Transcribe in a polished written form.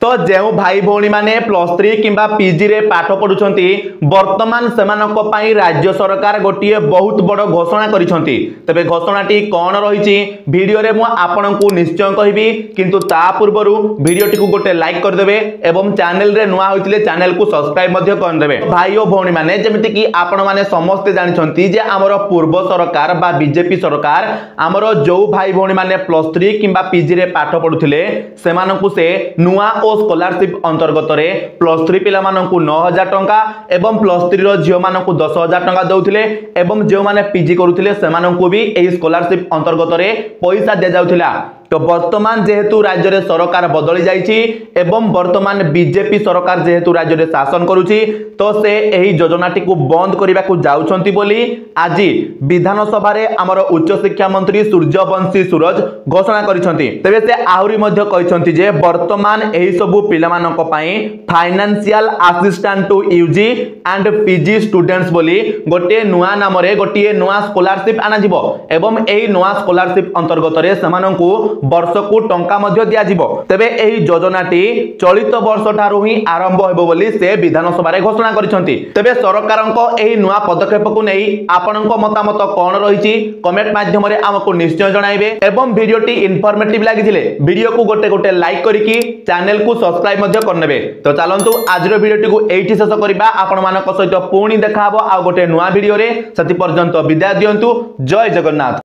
तो जो भाई भौणी माने +3 किंबा पीजी रे पाठ पढ़ुछंती वर्तमान सेमानक पई राज्य सरकार गोटिए बहुत बड़ घोषणा करिसंती। तबे घोषणाटी कोन रहिछि वीडियो रे मु आपनकु निश्चय कहिबी, किंतु ता पूर्वरु वीडियोटी को गोटे लाइक कर देबे एवं चैनल रे नुआ होइतिले चैनल को सब्सक्राइब मध्ये कर देबे। भाई ओ भौणी माने जेमिति कि आपण माने समस्त जानिछंती जे हमर पूर्व सरकार बा बीजेपी सरकार हमर जो भाई भौणी माने +3 किंबा पीजी रे पाठ पढुथिले सेमानकु से नुआ स्कॉलरशिप अंतर्गत रे +3 पिला मानकु 9000 टंका एवं +3 रो झियो मानकु 10000 टंका दउथिले एवं जो माने पीजी करूथिले सेमानकु भी एही स्कॉलरशिप अंतर्गत रे पैसा दे जाउथिला। तो वर्तमान जेहेतु राज्य रे सरकार बदली जाइछि एवं वर्तमान बीजेपी सरकार जेहेतु राज्य रे शासन करूछि तो से एही योजनाटी को बंद करिबा को जाउछंती बोली आज विधानसभा रे हमर उच्च शिक्षा मंत्री सूर्यवंशी सूरज घोषणा करिसंती। तबे से आहुरी मध्ये कहिसंती जे वर्तमान एही सबु पिलामानक पई financial assistant to UG and PG students बोली गोटे नुआ नाम रे गोटे नुआ स्कॉलरशिप आना जिवो एवं एही नुआ स्कॉलरशिप अंतर्गत रे समानकु वर्ष को टंका मध्य दिया जिवो। तबे एही योजनाटी चलित वर्ष ठारू ही आरंभ हेबो बोली से विधानसभा रे घोषणा करिसंती। तबे सरकारको एही नुआ पदक्षेप को नै आपनको मतामत कोन रहिछि कमेंट माध्यम रे हमकु निश्चय जणाइबे एवं वीडियोटी इन्फॉर्मेटिव लागिथिले वीडियो को गोटे गोटे लाइक करिकि चैनल को सब्सक्राइब मध्य करनेबे। तो चलंतु आजरो वीडियोटी को एठी शेष करिबा। आपण मानक सहित पुणी देखा हबो आ गोटे नुआ वीडियो रे। सति पर्यंत विदाय दियंतु। जय जगन्नाथ।